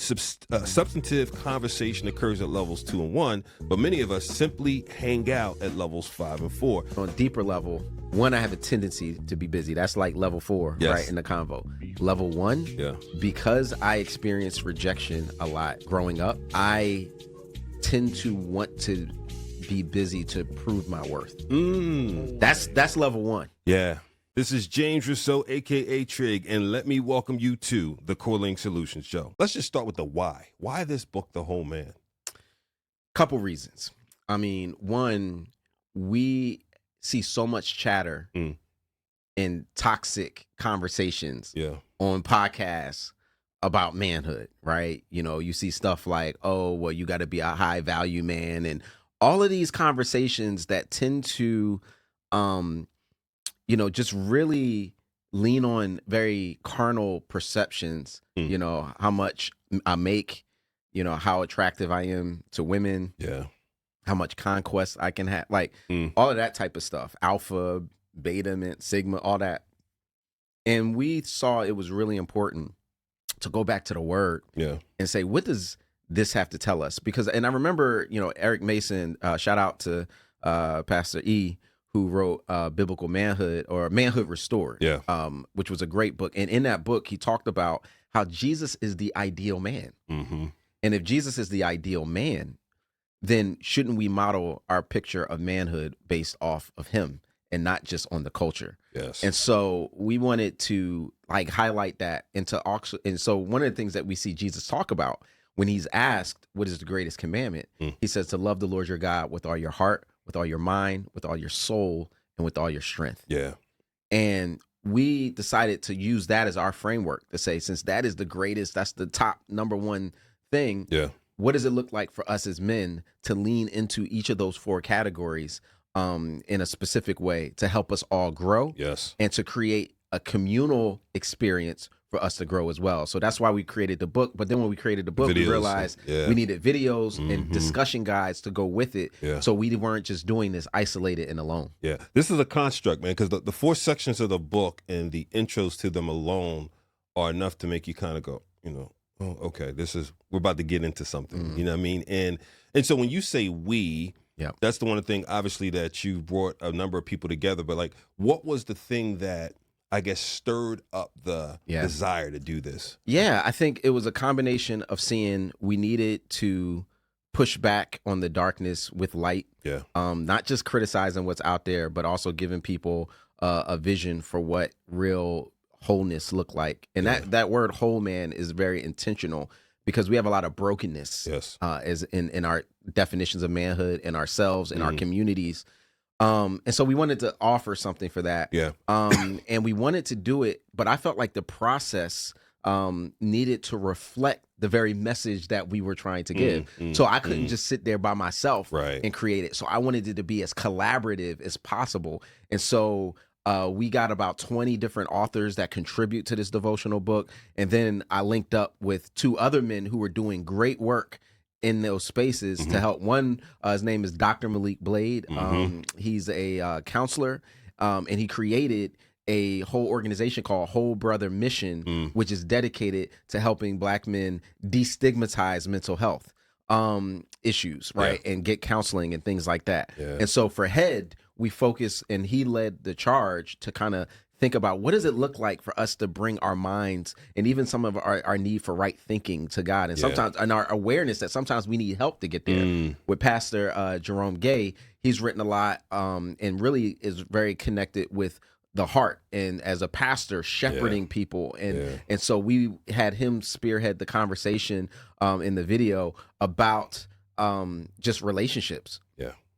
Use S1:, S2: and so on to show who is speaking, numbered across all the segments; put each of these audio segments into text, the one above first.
S1: substantive conversation occurs at levels 2 and 1, but many of us simply hang out at levels 5 and 4.
S2: On a deeper level, one, I have a tendency to be busy. That's like level 4,
S1: Yes.
S2: right, in the convo. Level 1,
S1: Yeah.
S2: because I experienced rejection a lot growing up, I tend to want to be busy to prove my worth. That's level 1.
S1: Yeah. This is James Rosseau, a.k.a. Trig, and let me welcome you to the Corling Solutions Show. Let's just start with the why. Why this book, The Whole Man?
S2: Couple reasons. I mean, one, we see so much chatter and toxic conversations on podcasts about manhood, right? You know, you see stuff like, oh, well, you got to be a high value man, and all of these conversations that tend to, just really lean on very carnal perceptions, how much I make, how attractive I am to women, how much conquest I can have, like all of that type of stuff, alpha, beta, sigma, all that. And we saw it was really important to go back to the word and say, what does this have to tell us? Because, and I remember, Eric Mason, shout out to Pastor E, who wrote Biblical Manhood, or Manhood Restored, which was a great book. And in that book, he talked about how Jesus is the ideal man. And if Jesus is the ideal man, then shouldn't we model our picture of manhood based off of him and not just on the culture?
S1: Yes.
S2: And so we wanted to highlight that and so one of the things that we see Jesus talk about when he's asked, what is the greatest commandment? He says to love the Lord your God with all your heart, with all your mind, with all your soul, and with all your strength.
S1: Yeah.
S2: And we decided to use that as our framework to say, since that is the greatest, that's the top number one thing. What does it look like for us as men to lean into each of those 4 categories in a specific way to help us all grow? And to create a communal experience for us to grow as well. So that's why we created the book. But then when we created the book, we realized we needed videos and discussion guides to go with it. So we weren't just doing this isolated and alone.
S1: This is a construct, man, because the 4 sections of the book and the intros to them alone are enough to make you kind of go, oh, okay, we're about to get into something. You know what I mean? And so when you say we, that's the one thing, obviously, that you brought a number of people together. But what was the thing that, I guess, stirred up the desire to do this?
S2: I think it was a combination of seeing we needed to push back on the darkness with light. Not just criticizing what's out there, but also giving people a vision for what real wholeness look like. And that word whole man is very intentional, because we have a lot of brokenness as in our definitions of manhood, in ourselves, in our communities. And so we wanted to offer something for that. And we wanted to do it, but I felt like the process needed to reflect the very message that we were trying to give. So I couldn't just sit there by myself and create it. So I wanted it to be as collaborative as possible. And so we got about 20 different authors that contribute to this devotional book. And then I linked up with 2 other men who were doing great work in those spaces to help. One, his name is Dr. Malik Blade. He's a counselor, and he created a whole organization called Whole Brother Mission, which is dedicated to helping Black men destigmatize mental health issues, right? And get counseling and things like that. And so for Head, we focus, and he led the charge to kind of think about what does it look like for us to bring our minds and even some of our need for right thinking to God, and sometimes and our awareness that sometimes we need help to get there. With Pastor Jerome Gay, he's written a lot and really is very connected with the heart, and as a pastor shepherding people, and so we had him spearhead the conversation in the video about just relationships.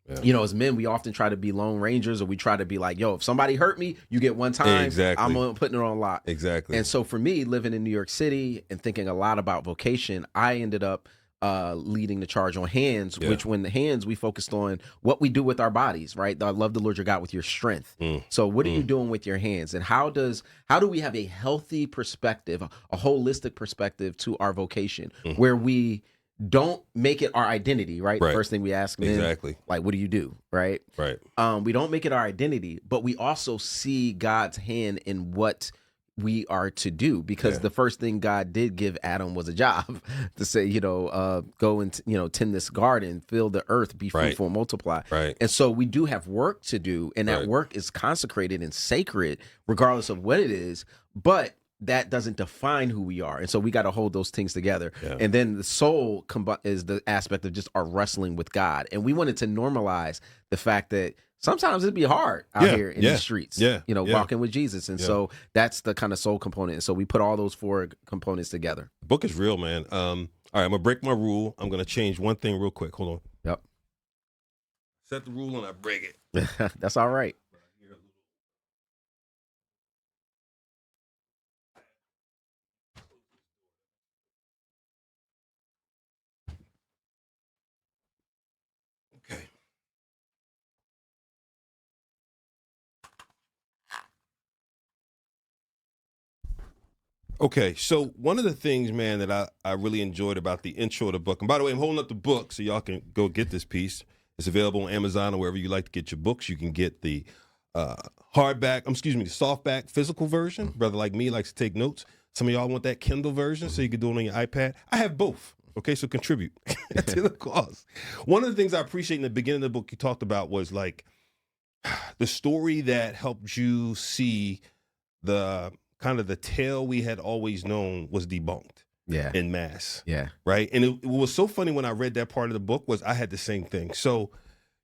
S2: As men, we often try to be lone rangers, or we try to be like, yo, if somebody hurt me, you get one time. I'm putting it on lock. And so for me, living in New York City and thinking a lot about vocation, I ended up leading the charge on Hands, which when the Hands, we focused on what we do with our bodies, right? I love the Lord your God with your strength. So what are you doing with your hands? And how do we have a healthy perspective, a holistic perspective to our vocation, where we don't make it our identity, right? First thing we ask men, like, what do you do, right? We don't make it our identity, but we also see God's hand in what we are to do, because the first thing God did give Adam was a job to say, go and, tend this garden, fill the earth, be fruitful, multiply.
S1: Right.
S2: And so we do have work to do, and that work is consecrated and sacred, regardless of what it is. But that doesn't define who we are. And so we got to hold those things together. Yeah. And then the soul is the aspect of just our wrestling with God. And we wanted to normalize the fact that sometimes it'd be hard out here in the streets, walking with Jesus. And so that's the kind of soul component. And so we put all those 4 components together.
S1: The book is real, man. All right, I'm going to break my rule. I'm going to change one thing real quick. Hold on.
S2: Yep.
S1: Set the rule and I break it.
S2: That's all right.
S1: Okay, so one of the things, man, that I really enjoyed about the intro of the book, and by the way, I'm holding up the book so y'all can go get this piece. It's available on Amazon or wherever you like to get your books. You can get the the softback physical version. Brother like me likes to take notes. Some of y'all want that Kindle version so you can do it on your iPad. I have both. Okay, so contribute to the cause. One of the things I appreciate in the beginning of the book you talked about was like the story that helped you see the kind of the tale we had always known was debunked in mass. Yeah. Right. And it was so funny when I read that part of the book was I had the same thing. So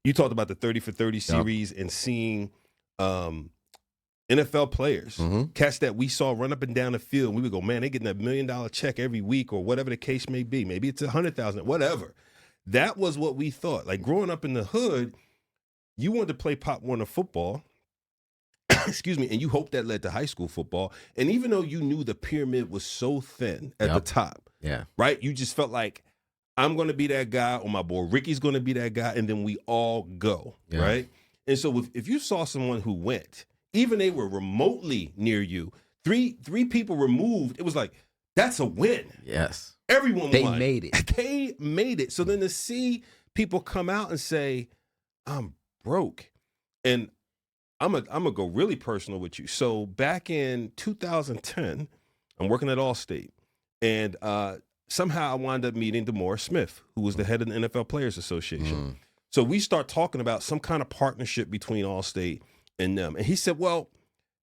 S1: you talked about the 30 for 30 series and seeing NFL players, cats that we saw run up and down the field. And we would go, man, they're getting that $1 million check every week or whatever the case may be. Maybe it's 100,000, whatever. That was what we thought. Like growing up in the hood, you wanted to play Pop Warner football. Excuse me, and you hope that led to high school football. And even though you knew the pyramid was so thin at the top, right? You just felt like, I'm going to be that guy, or my boy Ricky's going to be that guy, and then we all go, right? And so if you saw someone who went, even they were remotely near you, three people removed, it was like, that's a win.
S2: Yes.
S1: Everyone
S2: won.
S1: They made it. They made it. So then to see people come out and say, I'm broke, and I'm gonna go really personal with you. So back in 2010, I'm working at Allstate, and somehow I wound up meeting DeMaurice Smith, who was the head of the NFL Players Association. So we start talking about some kind of partnership between Allstate and them. And he said, well,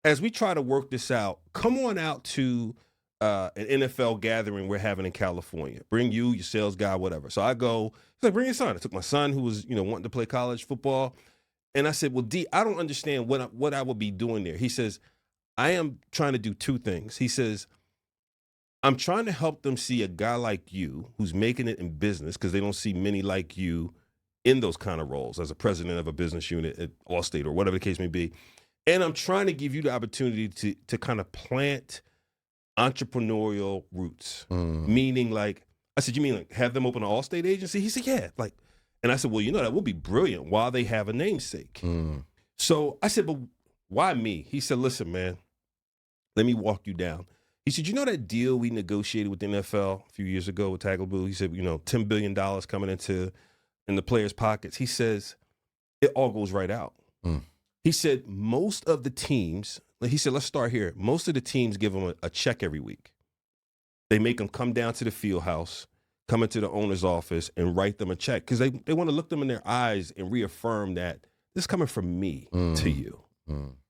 S1: as we try to work this out, come on out to an NFL gathering we're having in California. Bring you, your sales guy, whatever. So I go, he's like, bring your son. I took my son who was, wanting to play college football. And I said, well, D, I don't understand what I would be doing there. He says, I am trying to do 2 things. He says, I'm trying to help them see a guy like you who's making it in business, because they don't see many like you in those kind of roles as a president of a business unit at Allstate or whatever the case may be. And I'm trying to give you the opportunity to kind of plant entrepreneurial roots, meaning like, I said, you mean like have them open an Allstate agency? He said, yeah, like. And I said, well, that would be brilliant while they have a namesake. So I said, but why me? He said, listen, man, let me walk you down. He said, that deal we negotiated with the NFL a few years ago with Tagliabue? He said, $10 billion coming in the players' pockets. He says, it all goes right out. He said, most of the teams, he said, let's start here. Most of the teams give them a check every week. They make them come down to the field house, come into the owner's office and write them a check, because they want to look them in their eyes and reaffirm that this is coming from me to you.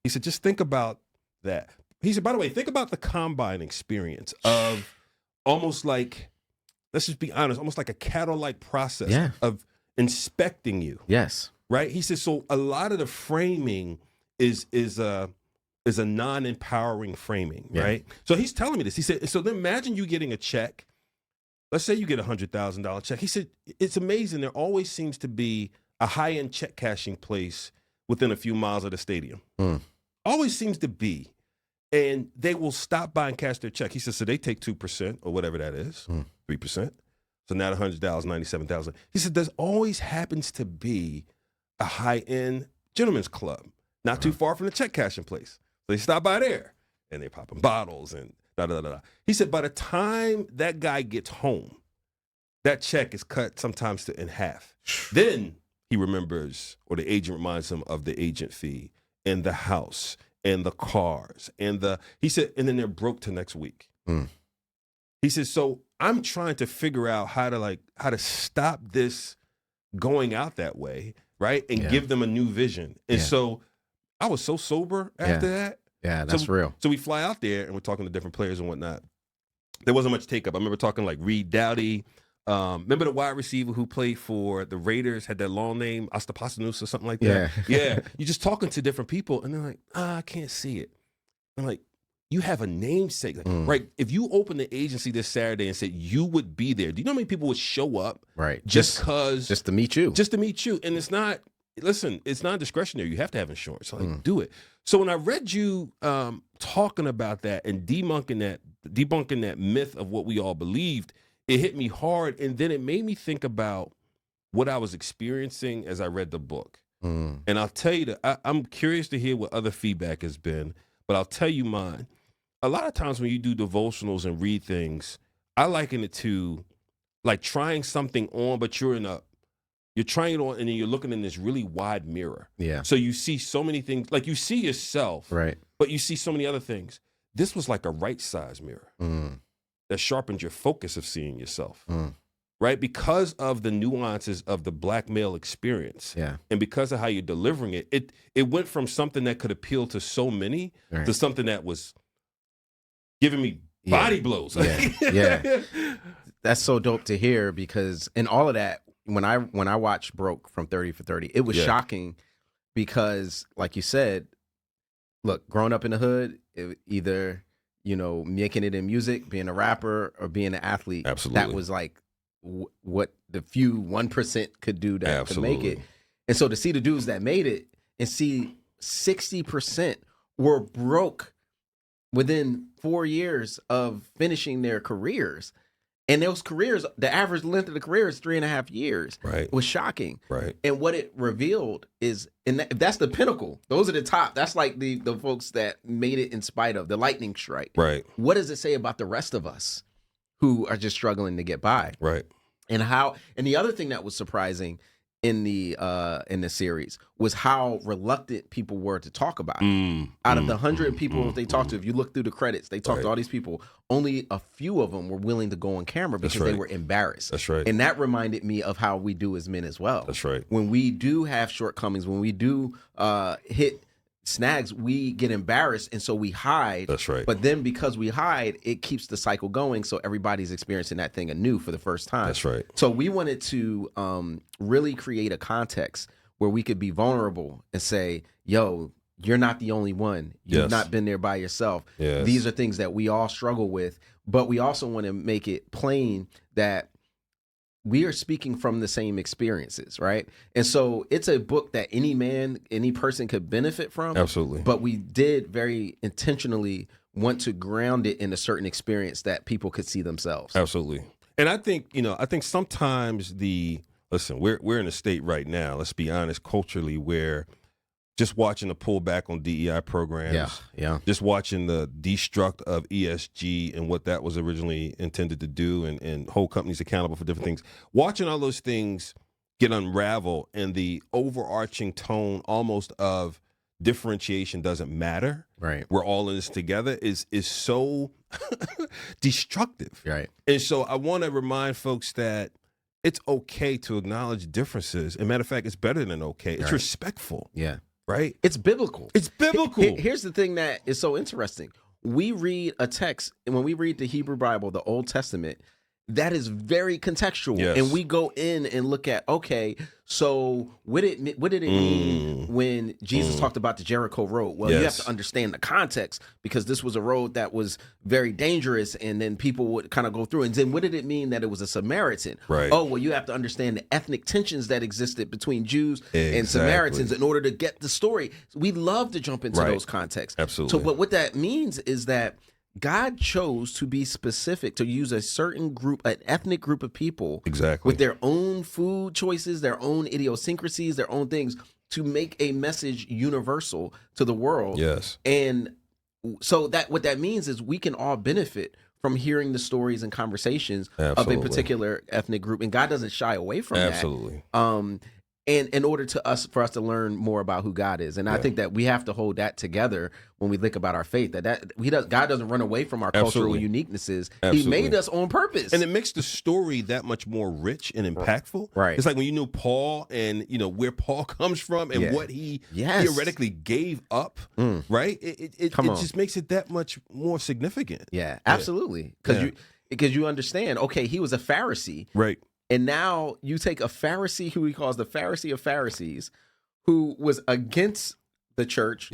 S1: He said, just think about that. He said, by the way, think about the combine experience of almost like, let's just be honest, almost like a cattle-like process of inspecting you.
S2: Yes.
S1: Right? He said, so a lot of the framing is a non-empowering framing, right? So he's telling me this. He said, so then imagine you getting a check. Let's say you get a $100,000 check. He said, it's amazing. There always seems to be a high-end check cashing place within a few miles of the stadium. Always seems to be. And they will stop by and cash their check. He said, so they take 2% or whatever that is, 3%. So now the $100,000, $97,000. He said, there's always happens to be a high-end gentleman's club not too far from the check cashing place. So they stop by there, and they popping bottles and da-da-da-da. He said, by the time that guy gets home, that check is cut sometimes in half. Then he remembers, or the agent reminds him of the agent fee and the house and the cars and he said, and then they're broke to next week. He says, so I'm trying to figure out how to stop this going out that way, right? And give them a new vision. And so I was so sober after that.
S2: Yeah, that's real.
S1: So we fly out there and we're talking to different players and whatnot. There wasn't much take up. I remember talking like Reed Dowdy. Remember the wide receiver who played for the Raiders, had that long name, Ostapasanus or something like that? Yeah. You're just talking to different people and they're like, I can't see it. I'm like, you have a namesake. Like, right? If you open the agency this Saturday and said you would be there, do you know how many people would show up?
S2: Right.
S1: Just
S2: to meet you.
S1: Just to meet you. And it's not, listen, it's not discretionary. You have to have insurance. So like, do it. So when I read you talking about that and debunking that myth of what we all believed, it hit me hard. And then it made me think about what I was experiencing as I read the book. And I'll tell you that I'm curious to hear what other feedback has been, but I'll tell you mine. A lot of times when you do devotionals and read things, I liken it to like trying something on, but you're trying it on and then you're looking in this really wide mirror.
S2: Yeah.
S1: So you see so many things, like you see yourself,
S2: right?
S1: But you see so many other things. This was like a right size mirror that sharpened your focus of seeing yourself, right? Because of the nuances of the black male experience, and because of how you're delivering it, it went from something that could appeal to so many to something that was giving me body blows.
S2: Yeah. That's so dope to hear because in all of that, when I watched Broke from 30 for 30, it was shocking because, like you said, look, growing up in the hood, either, making it in music, being a rapper, or being an athlete.
S1: Absolutely.
S2: That was like what the few 1% could do to make it. And so to see the dudes that made it and see 60% were broke within 4 years of finishing their careers. And those careers, the average length of the career is 3.5 years.
S1: Right.
S2: It was shocking.
S1: Right.
S2: And what it revealed is, and that's the pinnacle. Those are the top. That's like the folks that made it in spite of the lightning strike. Right. What does it say about the rest of us who are just struggling to get by?
S1: Right.
S2: And the other thing that was surprising in the series was how reluctant people were to talk about it. Out of the 100 people they talked to, if you look through the credits, they talked to all these people. Only a few of them were willing to go on camera because they were embarrassed.
S1: That's right.
S2: And that reminded me of how we do as men as well.
S1: That's right.
S2: When we do have shortcomings, when we do hit snags, we get embarrassed, and so we hide.
S1: That's right.
S2: But then because we hide, it keeps the cycle going, so everybody's experiencing that thing anew for the first time.
S1: That's right.
S2: So we wanted to really create a context where we could be vulnerable and say, yo, you're not the only one. You've not been there by yourself.
S1: Yes.
S2: These are things that we all struggle with, but we also want to make it plain that we are speaking from the same experiences, right? And so it's a book that any man, any person could benefit from.
S1: Absolutely.
S2: But we did very intentionally want to ground it in a certain experience that people could see themselves.
S1: Absolutely. And I think sometimes we're in a state right now, let's be honest, culturally, where just watching the pullback on DEI programs, just watching the destruct of ESG and what that was originally intended to do and hold companies accountable for different things, watching all those things get unraveled and the overarching tone almost of differentiation doesn't matter.
S2: Right.
S1: We're all in this together is so destructive.
S2: Right.
S1: And so I want to remind folks that it's okay to acknowledge differences. As a matter of fact, it's better than okay. It's respectful.
S2: Yeah.
S1: Right?
S2: It's biblical.
S1: It's biblical.
S2: Here's the thing that is so interesting. We read a text, and when we read the Hebrew Bible, the Old Testament, that is very contextual.
S1: Yes.
S2: And we go in and look at, okay, so what did it mean when Jesus talked about the Jericho road? Well, you have to understand the context because this was a road that was very dangerous and then people would kind of go through. And then what did it mean that it was a Samaritan?
S1: Right.
S2: Oh, well, you have to understand the ethnic tensions that existed between Jews and Samaritans in order to get the story. We love to jump into those contexts.
S1: Absolutely.
S2: So what that means is that God chose to be specific, to use a certain group, an ethnic group of people, with their own food choices, their own idiosyncrasies, their own things, to make a message universal to the world.
S1: Yes.
S2: And so that what that means is we can all benefit from hearing the stories and conversations of a particular ethnic group, and God doesn't shy away from that. and in order for us to learn more about who God is. And I think that we have to hold that together when we think about our faith, God doesn't run away from our cultural uniquenesses. He made us on purpose.
S1: And it makes the story that much more rich and impactful.
S2: Right.
S1: It's like when you knew Paul and where Paul comes from and what he theoretically gave up, right? It just makes it that much more significant.
S2: Yeah, absolutely. Because you understand, okay, he was a Pharisee.
S1: Right.
S2: And now you take a Pharisee who he calls the Pharisee of Pharisees, who was against the church,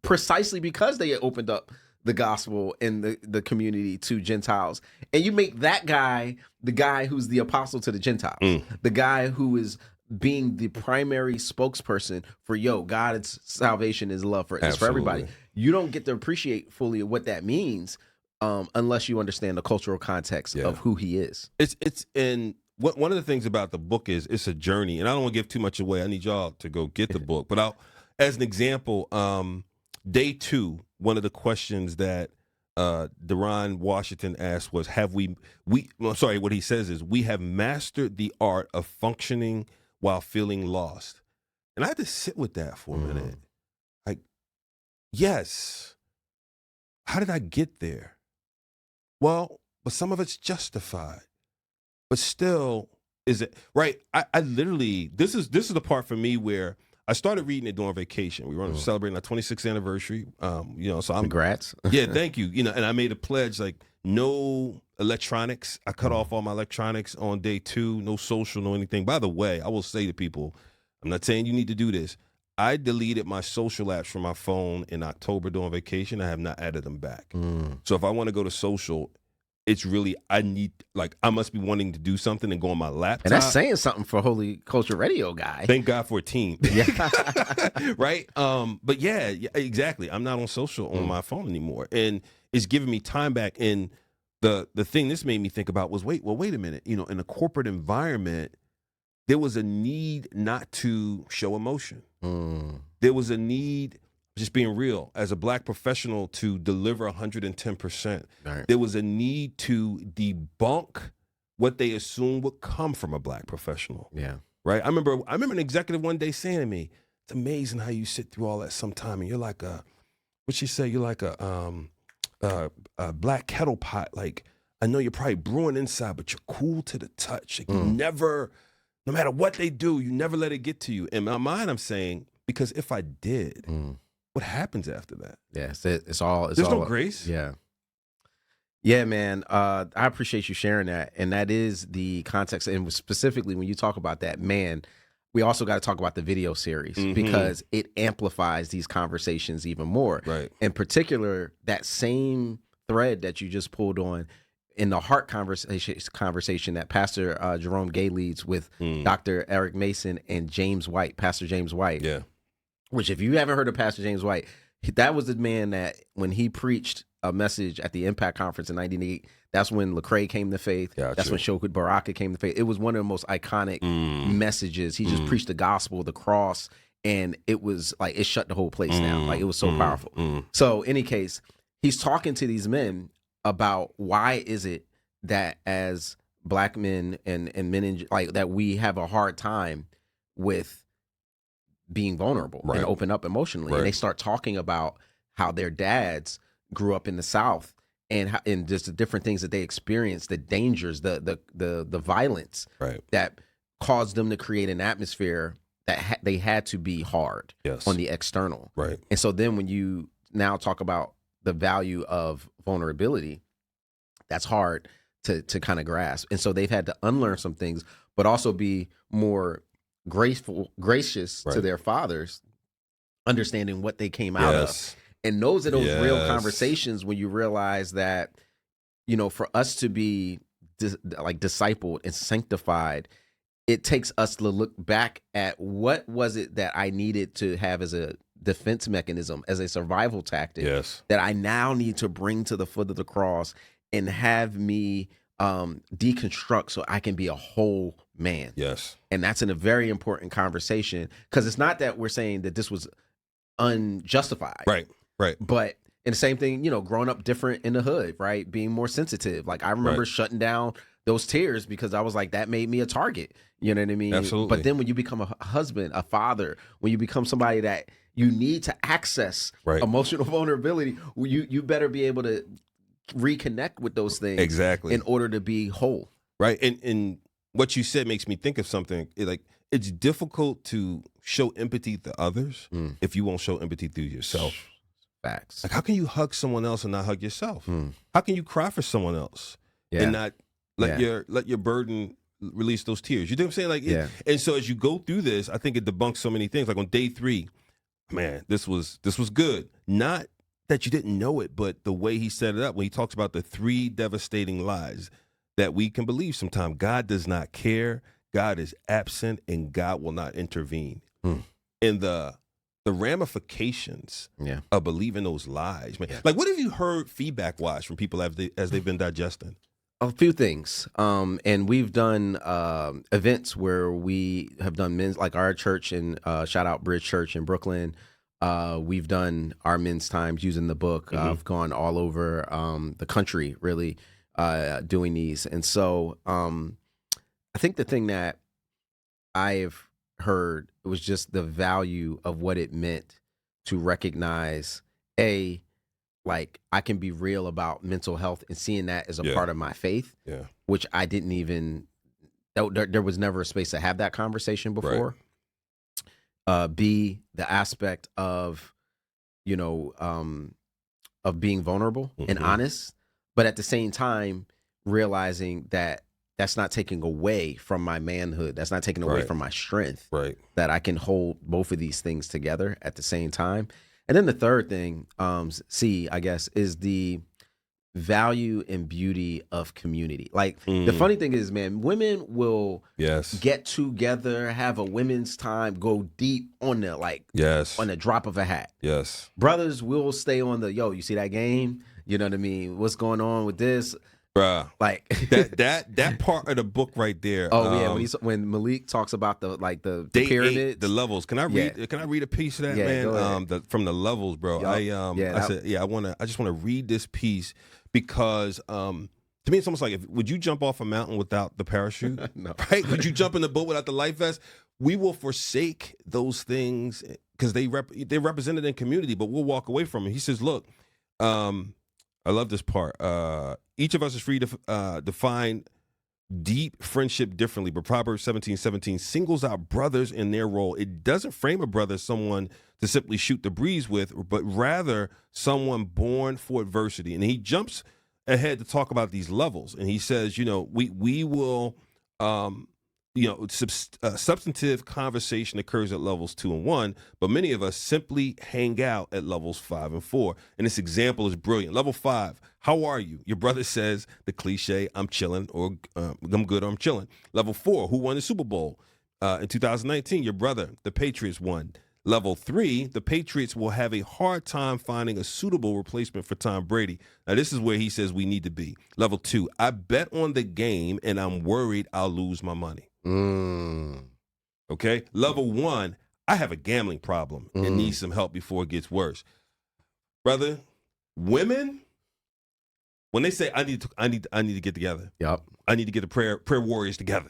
S2: precisely because they had opened up the gospel and the community to Gentiles. And you make that guy the guy who's the apostle to the Gentiles, the guy who is being the primary spokesperson for, God's salvation is love for everybody. You don't get to appreciate fully what that means unless you understand the cultural context of who he is.
S1: One of the things about the book is it's a journey, and I don't want to give too much away. I need y'all to go get the book. But as an example, day 2, one of the questions that Deron Washington asked was, what he says is, we have mastered the art of functioning while feeling lost. And I had to sit with that for a minute. Like, yes, how did I get there? Well, but some of it's justified. But still, is it right? I literally, this is the part for me where I started reading it during vacation. We were celebrating our 26th anniversary. So
S2: congrats.
S1: Yeah, thank you. And I made a pledge, like, no electronics. I cut off all my electronics on day 2, no social, no anything. By the way, I will say to people, I'm not saying you need to do this. I deleted my social apps from my phone in October during vacation. I have not added them back. So if I want to go to social, it's really, I must be wanting to do something and go on my laptop.
S2: And that's saying something for Holy Culture Radio guy.
S1: Thank God for a team. Right? But yeah, exactly. I'm not on social on my phone anymore. And it's giving me time back. And the thing this made me think about was, wait a minute. In a corporate environment, there was a need not to show emotion. There was a need, just being real, as a Black professional, to deliver 110%. Right. There was a need to debunk what they assumed would come from a Black professional.
S2: Yeah.
S1: Right? I remember an executive one day saying to me, it's amazing how you sit through all that sometime and you're like what'd she say? You're like a black kettle pot. Like, I know you're probably brewing inside, but you're cool to the touch. Like, you never, no matter what they do, you never let it get to you. In my mind, I'm saying, because if I did, what happens after that?
S2: Yeah, it's all.
S1: There's no grace.
S2: Yeah, man. I appreciate you sharing that, and that is the context. And specifically, when you talk about that, man, we also got to talk about the video series because it amplifies these conversations even more.
S1: Right.
S2: In particular, that same thread that you just pulled on in the heart conversation that Pastor Jerome Gay leads with Dr. Eric Mason and Pastor James White.
S1: Yeah.
S2: Which, if you haven't heard of Pastor James White, that was the man that when he preached a message at the Impact Conference in 1998, that's when Lecrae came to faith.
S1: Gotcha.
S2: That's when Shokut Baraka came to faith. It was one of the most iconic messages. He just preached the gospel, the cross, and it was like, it shut the whole place down. Like, it was so powerful. So, in any case, he's talking to these men about why is it that as Black men and men that we have a hard time with being vulnerable and open up emotionally. And they start talking about how their dads grew up in the South and just the different things that they experienced, the dangers, the violence that caused them to create an atmosphere that they had to be hard on the external.
S1: Right.
S2: And so then when you now talk about the value of vulnerability, that's hard to kind of grasp. And so they've had to unlearn some things, but also be more gracious to their fathers, understanding what they came out of. And those are those real conversations when you realize that, for us to be discipled and sanctified, it takes us to look back at what was it that I needed to have as a defense mechanism, as a survival tactic, that I now need to bring to the foot of the cross and have me deconstruct so I can be a whole man.
S1: Yes.
S2: And that's in a very important conversation, because it's not that we're saying that this was unjustified.
S1: Right.
S2: But in the same thing, growing up different in the hood, right? Being more sensitive. Like, I remember shutting down those tears because I was like, that made me a target. You know what I mean?
S1: Absolutely.
S2: But then when you become a husband, a father, when you become somebody that you need to access emotional vulnerability, you better be able to reconnect with those things
S1: exactly
S2: in order to be whole.
S1: Right. And what you said makes me think of something. It's difficult to show empathy to others if you won't show empathy through yourself.
S2: Facts.
S1: Like, how can you hug someone else and not hug yourself? How can you cry for someone else and not let your burden release those tears? You know what I'm saying? Like, and so as you go through this, I think it debunks so many things. Like on day 3, man, this was good. Not that you didn't know it, but the way he set it up when he talks about the 3 devastating lies that we can believe sometimes. God does not care, God is absent, and God will not intervene. And the ramifications of believing those lies, man. Like, what have you heard feedback-wise from people as they've been digesting?
S2: A few things. And we've done events where we have done men's, like our church and shout out Bridge Church in Brooklyn. We've done our men's times using the book. I've gone all over the country, really, doing these. And so I think the thing that I've heard was just the value of what it meant to recognize, like, I can be real about mental health and seeing that as a part of my faith, which I didn't even, there was never a space to have that conversation before. B, the aspect of, of being vulnerable and honest, but at the same time, realizing that that's not taking away from my manhood. That's not taking away from my strength. That I can hold both of these things together at the same time. And then the third thing, C, I guess, is the value and beauty of community. Like, the funny thing is, man, women will get together, have a women's time, go deep on the on the drop of a hat. Brothers will stay on the, yo, you see that game? You know what I mean? What's going on with this?
S1: Bruh,
S2: like
S1: that part of the book right there.
S2: Oh yeah, when Malik talks about the pyramid,
S1: the levels. Can I read? Can I read a piece of that, man? From the levels, bro. I just want to read this piece because to me it's almost like, would you jump off a mountain without the parachute?
S2: No.
S1: Right? Would you jump in the boat without the life vest? We will forsake those things because they're represented in community, but we'll walk away from it. He says, look. I love this part. Each of us is free to define deep friendship differently, but Proverbs 17:17 singles out brothers in their role. It doesn't frame a brother as someone to simply shoot the breeze with, but rather someone born for adversity. And he jumps ahead to talk about these levels, and he says, we will. Substantive conversation occurs at levels 2 and 1, but many of us simply hang out at levels 5 and 4. And this example is brilliant. Level 5, how are you? Your brother says the cliche, I'm chilling, or I'm good, or I'm chilling. Level 4, who won the Super Bowl in 2019? Your brother, the Patriots won. Level 3, the Patriots will have a hard time finding a suitable replacement for Tom Brady. Now, this is where he says we need to be. Level 2, I bet on the game, and I'm worried I'll lose my money. Okay. Level 1, I have a gambling problem and need some help before it gets worse. Brother, women, when they say I need to get together. I need to get the prayer warriors together.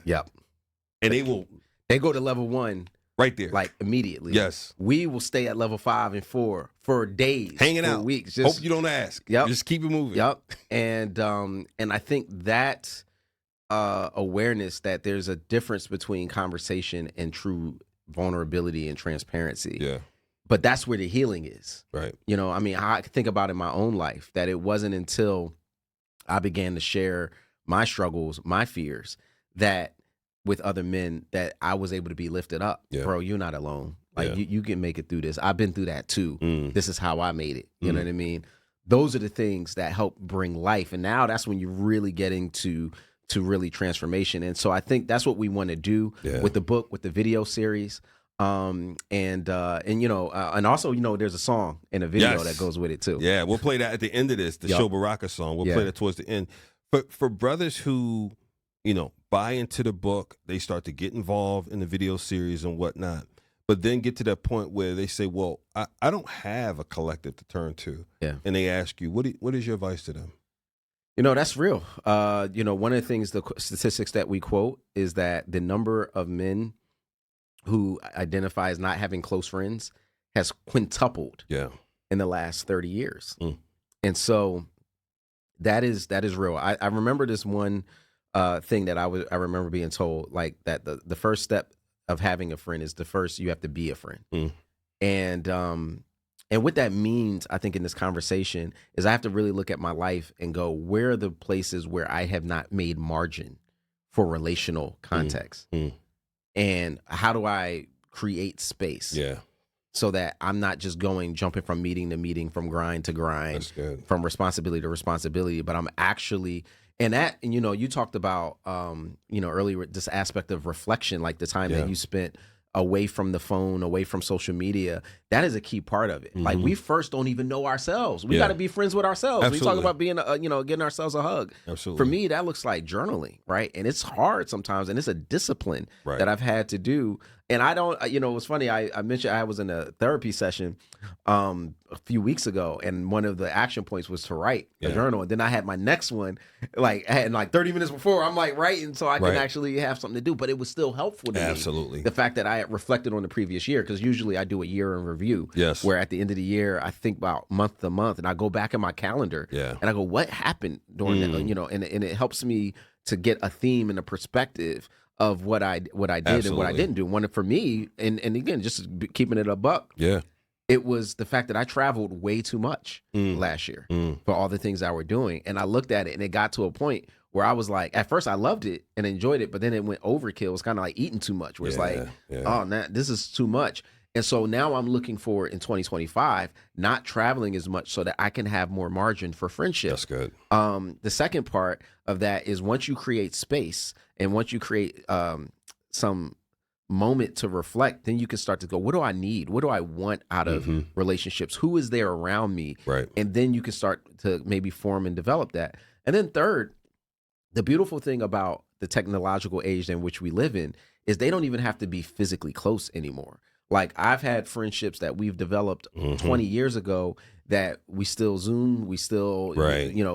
S1: And
S2: they go to level 1
S1: right there,
S2: like immediately.
S1: Yes.
S2: We will stay at level 5 and 4 for days,
S1: hanging out,
S2: weeks.
S1: Hope you don't ask. Just keep it moving.
S2: And I think that awareness that there's a difference between conversation and true vulnerability and transparency. But that's where the healing is.
S1: Right.
S2: I mean, I think about in my own life that it wasn't until I began to share my struggles, my fears, that with other men, that I was able to be lifted up. Bro, you're not alone. Like you can make it through this. I've been through that too. This is how I made it. You know what I mean? Those are the things that help bring life. And now that's when you're really getting to really transformation. And so I think that's what we want to do with the book, with the video series. And also, there's a song and a video that goes with it too.
S1: Yeah, we'll play that at the end of this, the Show Baraka song. We'll play that towards the end. But for brothers who, buy into the book, they start to get involved in the video series and whatnot, but then get to that point where they say, well, I don't have a collective to turn to. And they ask you, what is your advice to them?
S2: That's real. One of the things, the statistics that we quote is that the number of men who identify as not having close friends has quintupled
S1: Yeah.
S2: in the last 30 years.
S1: Mm.
S2: And so that is real. I remember this one thing that I remember being told, like, that the first step of having a friend is you have to be a friend.
S1: Mm.
S2: And what that means, I think, in this conversation is I have to really look at my life and go, where are the places where I have not made margin for relational context?
S1: Mm.
S2: And how do I create space?
S1: Yeah.
S2: So that I'm not just jumping from meeting to meeting, from grind to grind,
S1: That's good.
S2: from responsibility to responsibility, but I'm actually, and you talked about, earlier, this aspect of reflection, like the time that you spent away from the phone, away from social media. That is a key part of it. Mm-hmm. Like, we first don't even know ourselves. We got to be friends with ourselves.
S1: Absolutely.
S2: We talk about being, getting ourselves a hug.
S1: Absolutely.
S2: For me, that looks like journaling, right? And it's hard sometimes, and it's a discipline that I've had to do. And I don't, it was funny. I mentioned I was in a therapy session a few weeks ago, and one of the action points was to write a journal. And then I had my next one, like, 30 minutes before, I'm like writing so I can actually have something to do. But it was still helpful to me.
S1: Absolutely.
S2: The fact that I had reflected on the previous year, because usually I do a year in review.
S1: Yes.
S2: Where at the end of the year, I think about month to month, and I go back in my calendar.
S1: Yeah.
S2: And I go, what happened during that? And it helps me to get a theme and a perspective of what I did Absolutely. And what I didn't do. One for me, and again, just keeping it a buck.
S1: Yeah.
S2: It was the fact that I traveled way too much last year for all the things I were doing. And I looked at it, and it got to a point where I was like, at first I loved it and enjoyed it, but then it went overkill. It was kind of like eating too much, where it's like, oh, nah, this is too much. And so now I'm looking for, in 2025, not traveling as much so that I can have more margin for friendship.
S1: That's good.
S2: The second part of that is, once you create space and once you create some moment to reflect, then you can start to go, what do I need? What do I want out of relationships? Who is there around me?
S1: Right.
S2: And then you can start to maybe form and develop that. And then third, the beautiful thing about the technological age in which we live in is they don't even have to be physically close anymore. Like, I've had friendships that we've developed 20 years ago that we still Zoom, we still,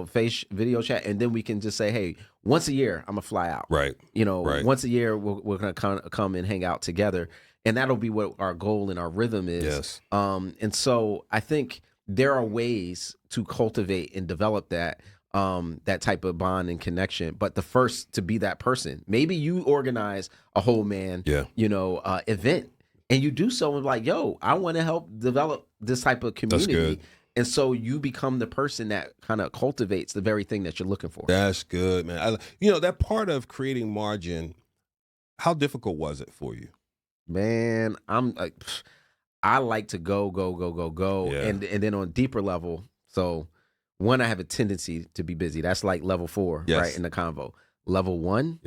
S2: face video chat, and then we can just say, hey, once a year, I'm gonna fly out.
S1: Right.
S2: Once a year, we're gonna come and hang out together, and that'll be what our goal and our rhythm is.
S1: Yes.
S2: And so I think there are ways to cultivate and develop that type of bond and connection. But the first to be that person, maybe you organize a whole man, event. And you do so like, yo, I want to help develop this type of community.
S1: That's good.
S2: And so you become the person that kind of cultivates the very thing that you're looking for.
S1: That's good, man. That part of creating margin, how difficult was it for you?
S2: Man, I like to go.
S1: Yeah.
S2: And then on a deeper level, so one, I have a tendency to be busy. That's like level 4, right, in the convo. Level 1,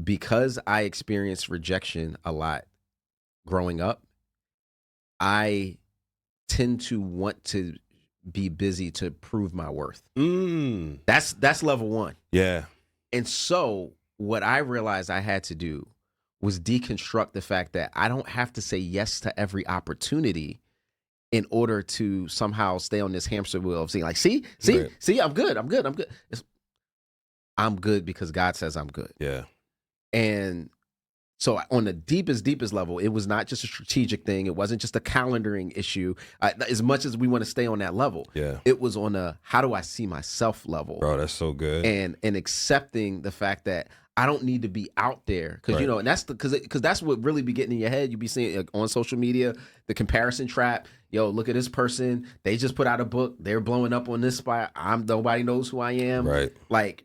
S2: because I experienced rejection a lot growing up, I tend to want to be busy to prove my worth. That's level 1.
S1: Yeah.
S2: And so what I realized I had to do was deconstruct the fact that I don't have to say yes to every opportunity in order to somehow stay on this hamster wheel of saying, like, see, I'm good. I'm good because God says I'm good.
S1: Yeah.
S2: And so on the deepest level, it was not just a strategic thing. It wasn't just a calendaring issue. As much as we want to stay on that level, it was on a how do I see myself level.
S1: Bro, that's so good.
S2: And accepting the fact that I don't need to be out there because and that's because that's what really be getting in your head. You be seeing on social media the comparison trap. Yo, look at this person. They just put out a book. They're blowing up on this spot. Nobody knows who I am.
S1: Right.
S2: Like,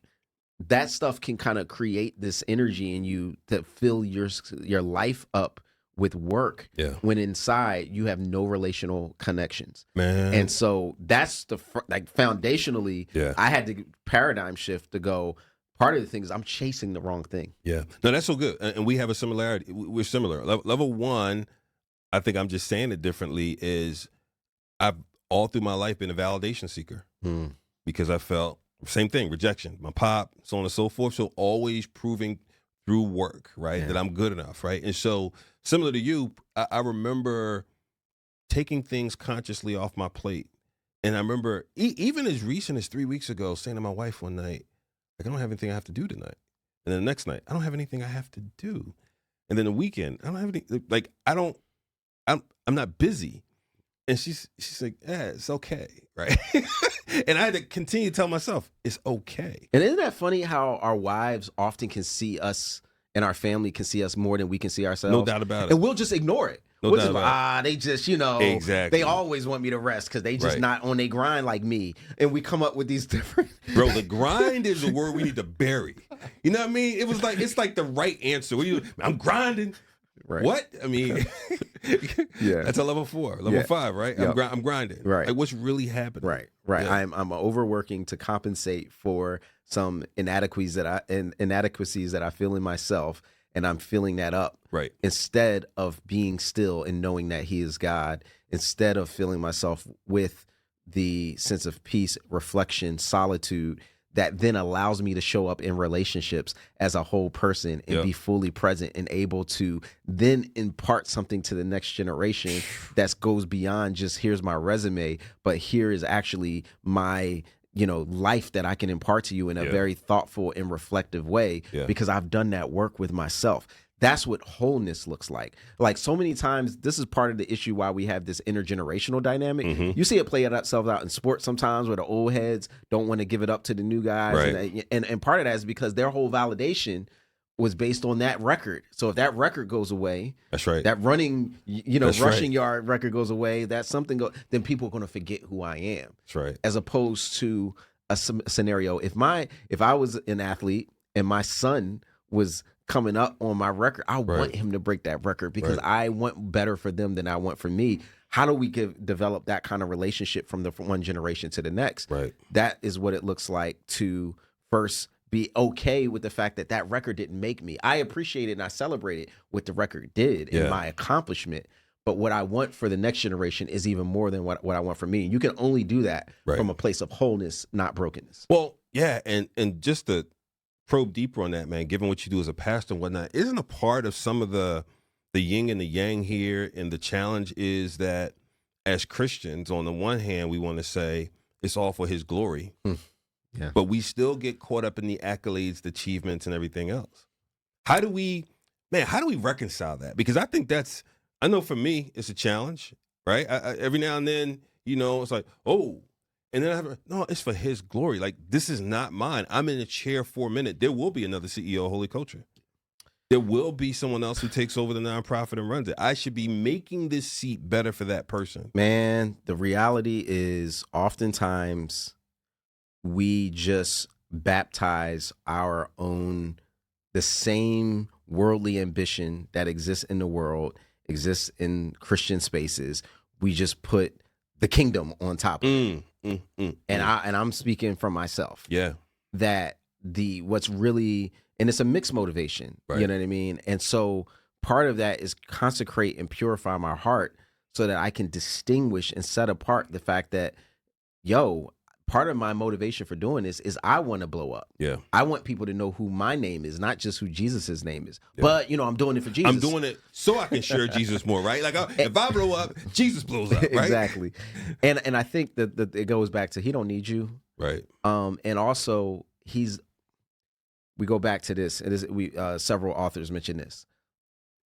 S2: that stuff can kind of create this energy in you to fill your life up with work.
S1: Yeah.
S2: When inside you have no relational connections,
S1: man.
S2: And so that's foundationally, I had to paradigm shift to go. Part of the thing is I'm chasing the wrong thing.
S1: Yeah. No, that's so good, and we have a similarity. We're similar. Level 1, I think I'm just saying it differently. Is I've all through my life been a validation seeker because I felt. Same thing, rejection, my pop, so on and so forth. So always proving through work, right, that I'm good enough, right? And so similar to you, I remember taking things consciously off my plate And I remember even as recent as 3 weeks ago saying to my wife one night, like, I don't have anything I have to do tonight. And then the next night, I don't have anything I have to do. And then the weekend, I don't have anything, like, I'm not busy. And she's like, yeah, it's okay, right? And I had to continue to tell myself, it's okay.
S2: And isn't that funny how our wives often can see us and our family can see us more than we can see ourselves?
S1: No doubt about it.
S2: And we'll just ignore it.
S1: No doubt about
S2: it. They just,
S1: exactly.
S2: They always want me to rest because they just not on their grind like me. And we come up with these different...
S1: Bro, the grind is a word we need to bury. You know what I mean? It's like the right answer. I'm grinding.
S2: Right.
S1: What? I mean,
S2: yeah,
S1: that's a level 4, level 5, right?
S2: Yep.
S1: I'm grinding.
S2: Right.
S1: Like, what's really happening?
S2: Right.
S1: Yeah.
S2: I'm overworking to compensate for some inadequacies that I feel in myself, and I'm filling that up.
S1: Right.
S2: Instead of being still and knowing that He is God, instead of filling myself with the sense of peace, reflection, solitude, that then allows me to show up in relationships as a whole person and be fully present and able to then impart something to the next generation that goes beyond just here's my resume, but here is actually my life that I can impart to you in a very thoughtful and reflective way because I've done that work with myself. That's what wholeness looks like. Like, so many times, this is part of the issue why we have this intergenerational dynamic. Mm-hmm. You see it play itself out in sports sometimes, where the old heads don't want to give it up to the new guys.
S1: Right.
S2: And part of that is because their whole validation was based on that record. So if that record goes away,
S1: that's right.
S2: That running, rushing yard record goes away, that something then people are going to forget who I am.
S1: That's right.
S2: As opposed to a scenario, if I was an athlete and my son was coming up on my record, I want him to break that record because I want better for them than I want for me. How do we develop that kind of relationship from one generation to the next?
S1: Right.
S2: That is what it looks like to first be okay with the fact that record didn't make me. I appreciate it and I celebrate it what the record did and my accomplishment. But what I want for the next generation is even more than what I want for me. And you can only do that from a place of wholeness, not brokenness.
S1: Well, yeah, and just to probe deeper on that, man, given what you do as a pastor and whatnot, isn't a part of some of the yin and the yang here, and the challenge is that as Christians, on the one hand, we want to say it's all for His glory, but we still get caught up in the accolades, the achievements, and everything else. How do we reconcile that? Because I think I know for me, it's a challenge, right? Every now and then, it's like, oh, and then no, it's for His glory. Like, this is not mine. I'm in a chair for a minute. There will be another CEO of Holy Culture. There will be someone else who takes over the nonprofit and runs it. I should be making this seat better for that person.
S2: Man, the reality is oftentimes we just baptize the same worldly ambition that exists in the world, exists in Christian spaces. We just put the kingdom on top of it. And I'm speaking from myself.
S1: Yeah.
S2: That what's really, and it's a mixed motivation. Right. You know what I mean? And so part of that is consecrate and purify my heart so that I can distinguish and set apart the fact that, part of my motivation for doing this is I want to blow up.
S1: Yeah.
S2: I want people to know who my name is, not just who Jesus's name is. Yeah. But, I'm doing it for Jesus.
S1: I'm doing it so I can share Jesus more, right? Like, if I blow up, Jesus blows up, right?
S2: Exactly. And I think that it goes back to He don't need you.
S1: Right.
S2: And also we go back to this, and several authors mention this,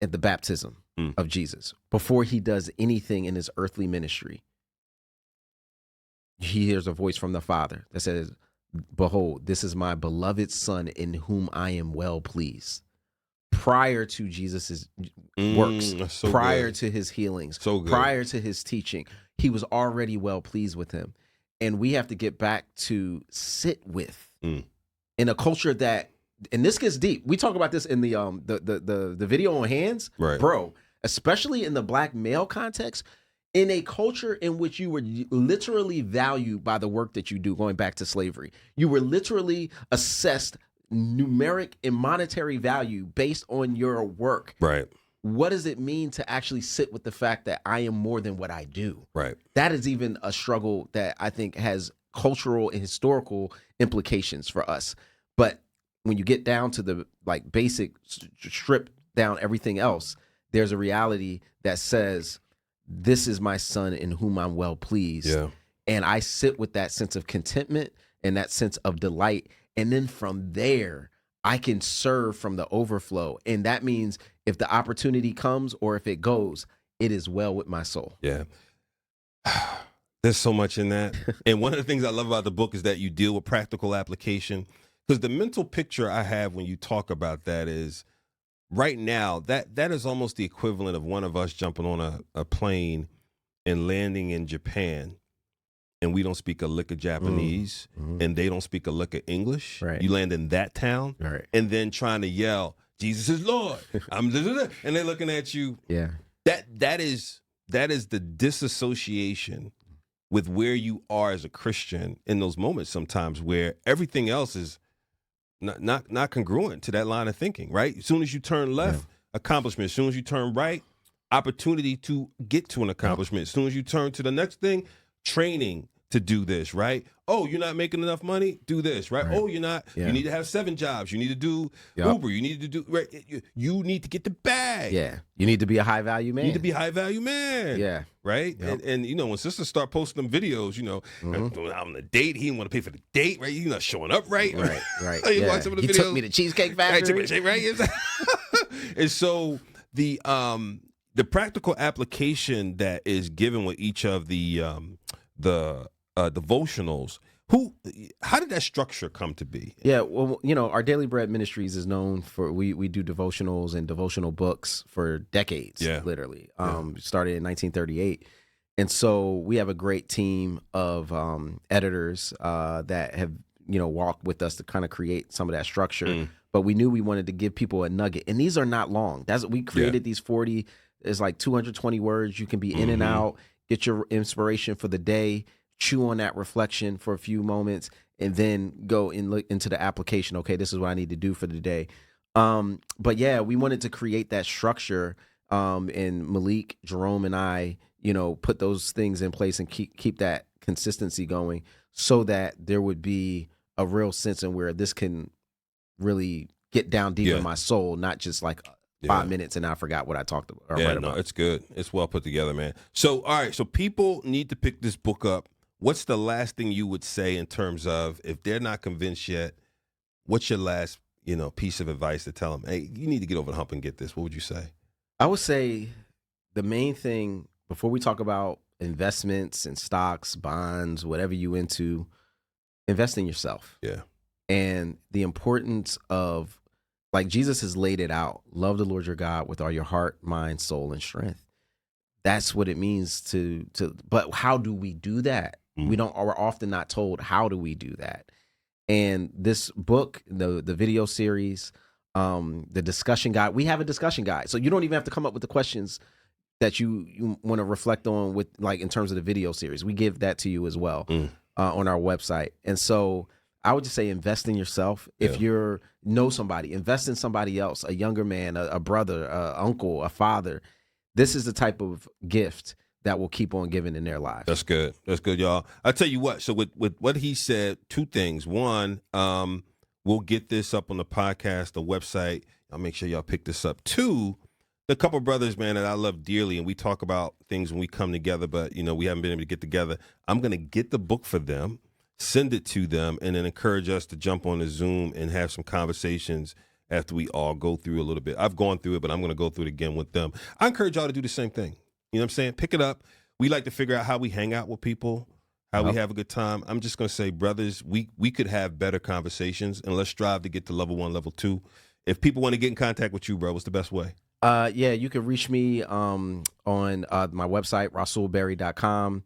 S2: at the baptism of Jesus. Before He does anything in His earthly ministry, He hears a voice from the Father that says, "Behold, this is my beloved Son in whom I am well pleased." Prior to Jesus's works, prior to His healings, prior to His teaching, He was already well pleased with Him. And we have to get back to sit with in a culture that, and this gets deep. We talk about this in the video on Hands,
S1: right,
S2: bro, especially in the Black male context. In a culture in which you were literally valued by the work that you do, going back to slavery, you were literally assessed numeric and monetary value based on your work.
S1: Right.
S2: What does it mean to actually sit with the fact that I am more than what I do?
S1: Right.
S2: That is even a struggle that I think has cultural and historical implications for us. But when you get down to the basic strip down everything else, there's a reality that says, this is my Son in whom I'm well pleased.
S1: Yeah.
S2: And I sit with that sense of contentment and that sense of delight. And then from there, I can serve from the overflow. And that means if the opportunity comes or if it goes, it is well with my soul.
S1: Yeah. There's so much in that. And one of the things I love about the book is that you deal with practical application. Because the mental picture I have when you talk about that is right now, that is almost the equivalent of one of us jumping on a plane and landing in Japan. And we don't speak a lick of Japanese, and they don't speak a lick of English.
S2: Right.
S1: You land in that town,
S2: Right.
S1: and then trying to yell, "Jesus is Lord," and they're looking at you.
S2: Yeah.
S1: That is the disassociation with where you are as a Christian in those moments sometimes where everything else is not congruent to that line of thinking. Right. As soon as you turn left, accomplishment. As soon as you turn right, opportunity to get to an accomplishment. As soon as you turn to the next thing, training to do this, right? Oh, you're not making enough money? Do this, right? Oh, you're not.
S2: Yeah.
S1: You need to have 7 jobs. You need to do Uber. You need to do, right? You need to get the bag.
S2: Yeah. You need to be a high value man.
S1: You need to be a high value man.
S2: Yeah.
S1: Right?
S2: Yep.
S1: And you know, when sisters start posting them videos, you know, I'm on a date, he didn't want to pay for the date, right? You're not showing up right.
S2: Right.
S1: You
S2: Yeah.
S1: watch some of the
S2: He
S1: videos.
S2: took me to Cheesecake Factory.
S1: Right? And so the practical application that is given with each of the devotionals, how did that structure come to be?
S2: Yeah, well, you know, Our Daily Bread Ministries is known for we do devotionals and devotional books for decades, literally. Started in 1938. And so we have a great team of editors that have, you know, walked with us to kind of create some of that structure. But we knew we wanted to give people a nugget. And these are not long. We created these 40, it's like 220 words. You can be in and out, get your inspiration for the day, chew on that reflection for a few moments, and then go and look into the application. Okay, this is what I need to do for the day. But yeah, we wanted to create that structure, and Malik, Jerome, and I, you know, put those things in place and keep that consistency going so that there would be a real sense in where this can really get down deep in my soul, not just like 5 minutes and I forgot what I talked about. Or read about.
S1: It's good. It's well put together, man. So, all right, so people need to pick this book up. What's the last thing you would say in terms of if they're not convinced yet, what's your last, you know, piece of advice to tell them, hey, you need to get over the hump and get this? What would you say?
S2: I would say the main thing before we talk about investments and stocks, bonds, whatever you into, invest in yourself.
S1: Yeah.
S2: And the importance of, like Jesus has laid it out, love the Lord your God with all your heart, mind, soul, and strength. That's what it means to but how do we do that? We're often not told how do we do that. And this book, the video series, the discussion guide, we have a discussion guide. So you don't even have to come up with the questions that you want to reflect on with, like, in terms of the video series. We give that to you as well on our website. And so I would just say invest in yourself. If you know somebody, invest in somebody else, a younger man, a brother, a uncle, a father. This is the type of gift that will keep on giving in their lives.
S1: That's good. That's good, y'all. I tell you what. So with what he said, 2 things. One, we'll get this up on the podcast, the website. I'll make sure y'all pick this up. 2, the couple brothers, man, that I love dearly, and we talk about things when we come together, but, you know, we haven't been able to get together. I'm going to get the book for them, send it to them, and then encourage us to jump on the Zoom and have some conversations after we all go through a little bit. I've gone through it, but I'm going to go through it again with them. I encourage y'all to do the same thing. You know what I'm saying? Pick it up. We like to figure out how we hang out with people, how we have a good time. I'm just going to say, brothers, we could have better conversations, and let's strive to get to level 1, level 2. If people want to get in contact with you, bro, what's the best way?
S2: Yeah, you can reach me on my website, rasoolberry.com.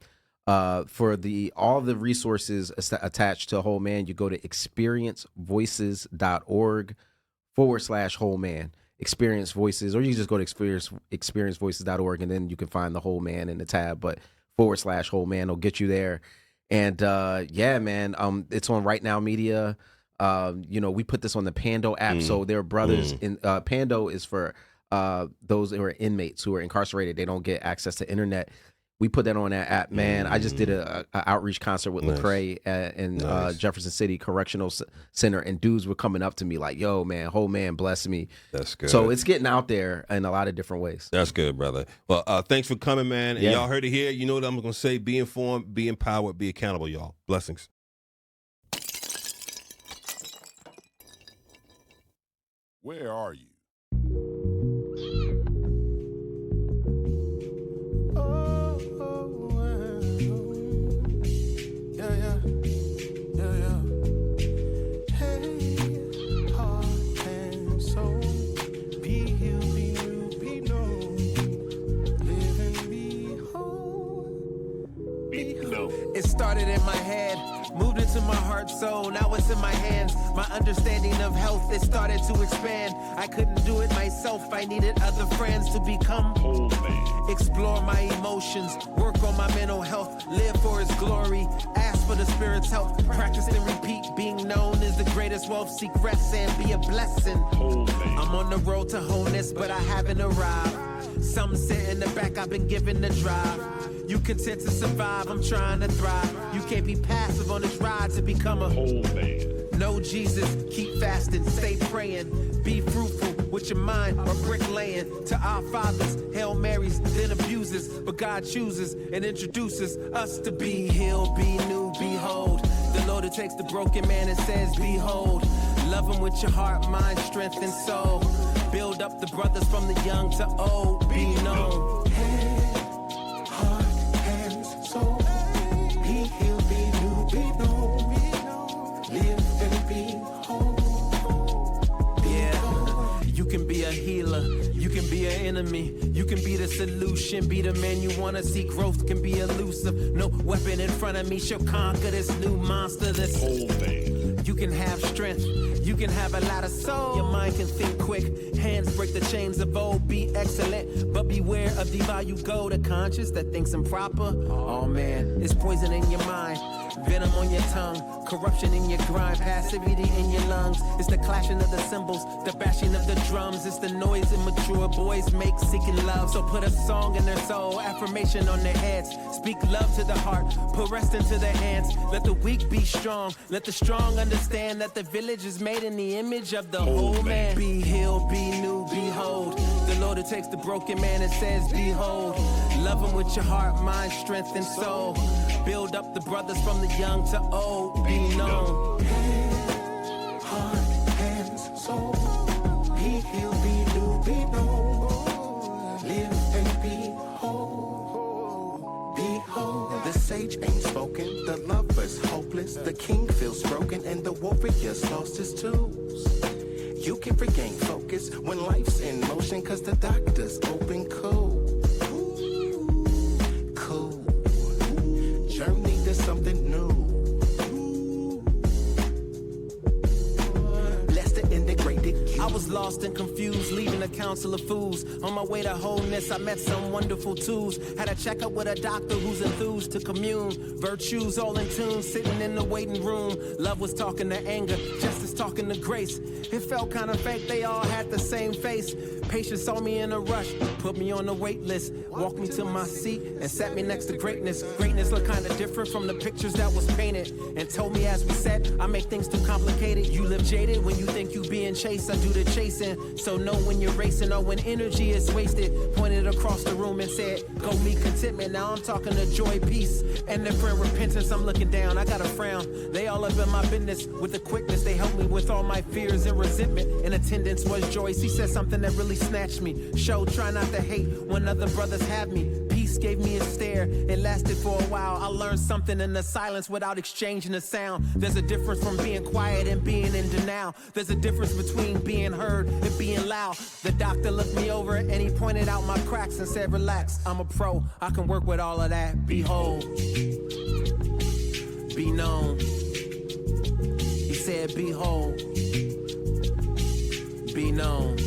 S2: For all the resources attached to Whole Man, you go to experiencevoices.org/Whole Man. Experience Voices, or you can just go to experiencevoices.org, and then you can find the Whole Man in the tab, but /Whole Man will get you there. And yeah, man, it's on Right Now Media. You know, we put this on the Pando app, so they're brothers. In Pando is for those who are inmates who are incarcerated. They don't get access to internet. We put that on that app, man. I just did a outreach concert with
S1: Nice.
S2: Lecrae in Jefferson City Correctional Center, and dudes were coming up to me like, "Yo, man, whole man, bless me."
S1: That's good.
S2: So it's getting out there in a lot of different ways.
S1: That's good, brother. Well, thanks for coming, man. And y'all heard it here. You know what I'm going to say. Be informed, be empowered, be accountable, y'all. Blessings.
S3: Where are you?
S4: It started in my head, moved into my heart, soul, now it's in my hands. My understanding of health, it started to expand. I couldn't do it myself, I needed other friends to become whole man. Explore my emotions, work on my mental health, live for His glory, ask for the Spirit's help, practice and repeat. Being known is the greatest wealth, seek rest and be a blessing. Whole man. I'm on the road to wholeness, but I haven't arrived. Some sit in the back, I've been given the drive. You content to survive, I'm trying to thrive. You can't be passive on this ride to become a whole man. Know Jesus, keep fasting, stay praying. Be fruitful with your mind or bricklaying. To our fathers, Hail Marys, then abuses. But God chooses and introduces us to be healed, be new, behold. The Lord who takes the broken man and says, behold. Love Him with your heart, mind, strength, and soul. Build up the brothers from the young to old, be known. You can be an enemy, you can be the solution, be the man you wanna see. Growth can be elusive, no weapon in front of me shall conquer this new monster, this whole thing. You can have strength, you can have a lot of soul. Your mind can think quick, hands break the chains of old. Be excellent, but beware of the vow you go. The conscious that thinks improper, oh man, it's poison in your mind. Venom on your tongue, corruption in your grind, passivity in your lungs. It's the clashing of the cymbals, the bashing of the drums. It's the noise immature boys make seeking love. So put a song in their soul, affirmation on their heads. Speak love to the heart, put rest into their hands. Let the weak be strong, let the strong understand that the village is made in the image of the whole man. Be healed, be new, behold. The Lord who takes the broken man and says, behold. Love Him with your heart, mind, strength, and soul. Build up the brothers from the young to old, be known. Head, heart, hands, soul. Be healed, be new, be known. Live and be whole. Be whole.
S5: The sage ain't spoken, the lover's hopeless. The king feels broken and the warrior's lost his tools. You can regain focus when life's in motion, cause the doctor's open cool. Journey to something new. Less than integrated.
S4: I was lost and confused, leaving a council of fools. On my way to wholeness, I met some wonderful tools. Had a checkup with a doctor who's enthused to commune. Virtues all in tune, sitting in the waiting room. Love was talking to anger, justice talking to grace. It felt kind of fake, they all had the same face. Patience saw me in a rush, put me on the wait list, walked me to my seat and sat me next to greatness. Greatness looked kind of different from the pictures that was painted, and told me as we sat, I make things too complicated. You live jaded when you think you being chased, I do the chasing. So know when you're racing or when energy is wasted. Pointed across the room and said, go meet contentment. Now I'm talking to joy, peace, and different repentance. I'm looking down, I got a frown. They all up in my business with the quickness. They helped me with all my fears and resentment. In attendance was Joyce. He said something that really snatched me. Show, try not to hate when other brothers have me. Peace gave me a stare. It lasted for a while. I learned something in the silence without exchanging a sound. There's a difference from being quiet and being in denial. There's a difference between being heard and being loud. The doctor looked me over and he pointed out my cracks and said, relax, I'm a pro. I can work with all of that. Behold, be known. He said, behold, be known.